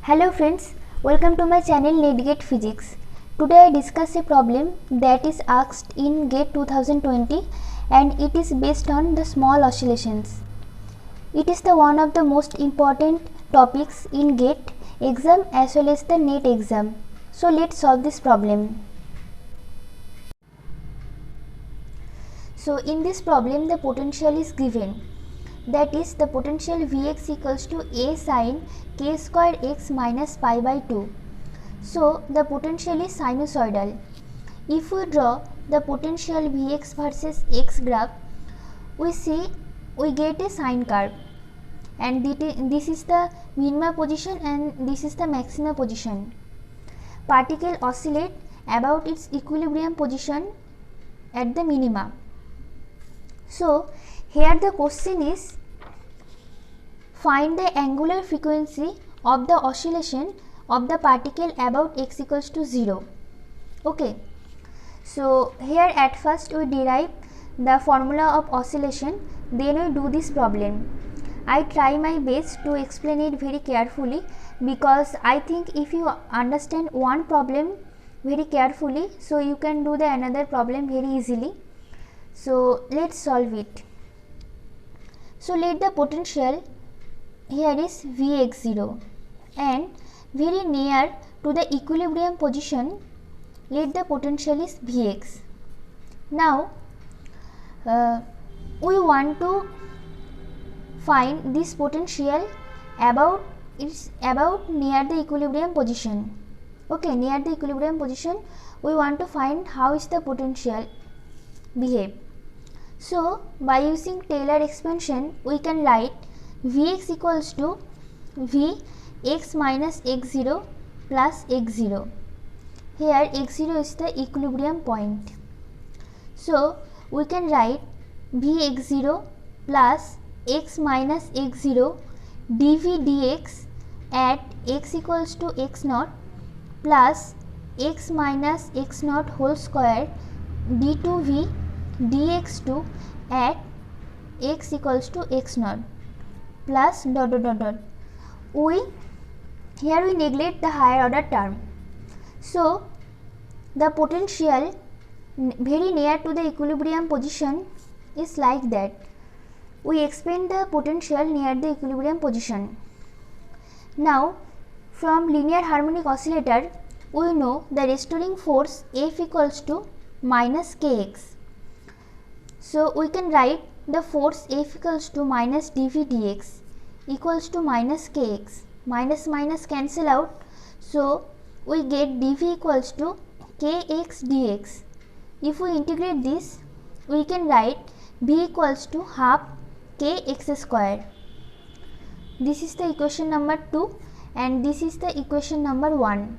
Hello friends, welcome to my channel NetGate Physics. Today I discuss a problem that is asked in GATE 2020 and it is based on the small oscillations. It is the one of the most important topics in GATE exam as well as the NET exam. So let's solve this problem. So in this problem the potential is given. That is, the potential Vx equals to A sin k square x minus pi by 2. So the potential is sinusoidal. If we draw the potential Vx versus x graph, we get a sine curve, and this is the minima position and this is the maxima position. Particle oscillate about its equilibrium position at the minima. So here the question is, find the angular frequency of the oscillation of the particle about x equals to 0. Okay, so here at first we derive the formula of oscillation, then we do this problem. I try my best to explain it very carefully because I think if you understand one problem very carefully, so you can do the another problem very easily. So let's solve it. So let the potential here is Vx0 and very near to the equilibrium position, let the potential is Vx. Now we want to find this potential about near the equilibrium position. Okay, near the equilibrium position we want to find how is the potential behave. So by using Taylor expansion we can write Vx equals to V x minus x0 plus x0. Here x0 is the equilibrium point. So we can write Vx0 plus x minus x0 dv dx at x equals to x0 plus x minus x0 whole square d2v dx2 at x equals to x0 plus dot dot dot dot. Here we neglect the higher order term. So the potential very near to the equilibrium position is like that. We expand the potential near the equilibrium position. Now from linear harmonic oscillator we know the restoring force F equals to minus kx. So we can write the force F equals to minus dv dx equals to minus kx. Minus minus cancel out, so we get dv equals to kx dx. If we integrate this, we can write v equals to half kx square. This is the equation number 2 and this is the equation number 1.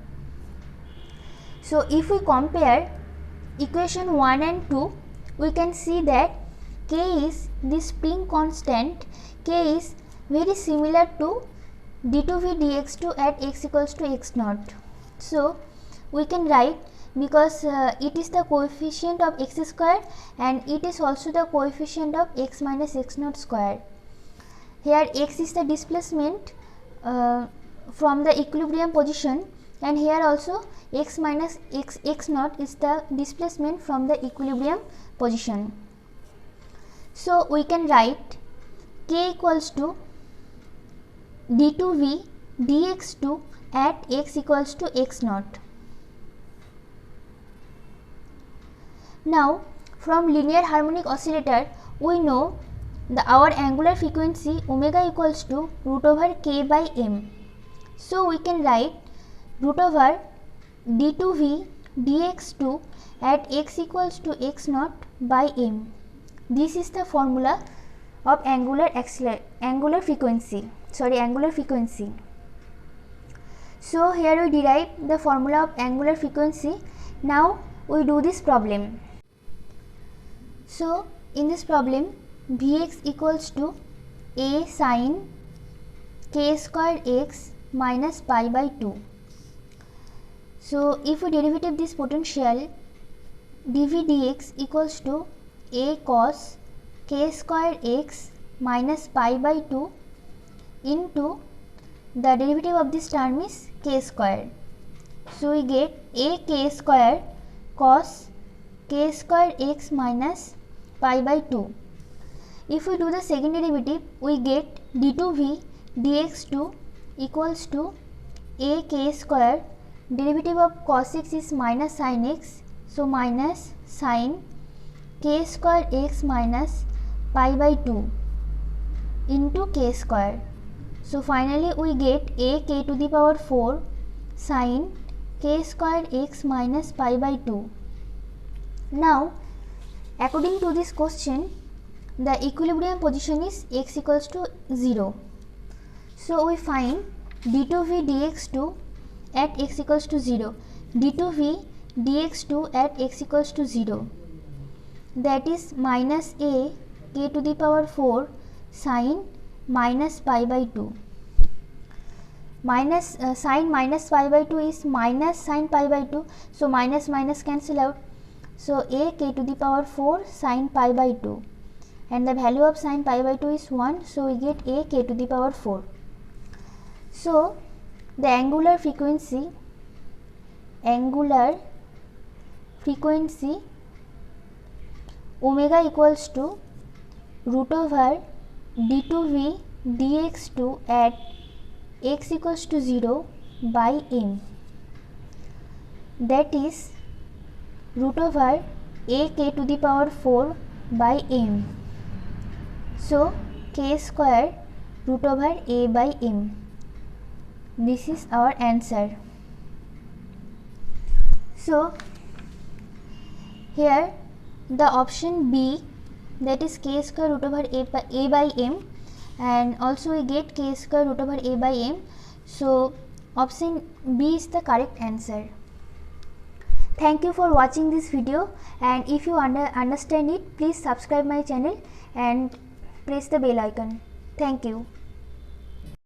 So if we compare equation 1 and 2, we can see that k is this spring constant, k is very similar to d2v dx2 at x equals to x0. So we can write, because it is the coefficient of x square and it is also the coefficient of x minus x0 square. Here x is the displacement from the equilibrium position and here also x minus x0 is the displacement from the equilibrium position. So we can write k equals to d2v dx2 at x equals to x0. Now from linear harmonic oscillator we know our angular frequency omega equals to root over k by m. So we can write root over d2v dx2 at x equals to x0 by m. This is the formula of angular frequency. So here we derive the formula of angular frequency. Now we do this problem. So in this problem Vx equals to A sin k square x minus pi by 2. So if we derivative this potential, dv dx equals to A cos k square x minus pi by 2 into the derivative of this term is k square. So we get a k square cos k square x minus pi by 2. If we do the second derivative, we get d2v dx2 equals to a k square, derivative of cos x is minus sin x, so minus sin k square x minus pi by 2 into k square. So finally we get a k to the power 4 sin k square x minus pi by 2. Now according to this question, the equilibrium position is x equals to 0. So we find d2v dx2 at x equals to 0. d2v dx2 at x equals to 0, that is minus a k to the power 4 sin minus pi by 2. Minus sin minus pi by 2 is minus sin pi by 2, so minus minus cancel out. So a k to the power 4 sin pi by 2, and the value of sin pi by 2 is 1, so we get a k to the power 4. So the angular frequency omega equals to root over d2v dx2 at x equals to 0 by m, that is root over a k to the power 4 by m. So k square root over a by m. This is our answer. So here the option B, that is k square root over a by m, and also we get k square root over a by m. So option B is the correct answer. Thank you for watching this video, and if you understand it, please subscribe my channel and press the bell icon. Thank you.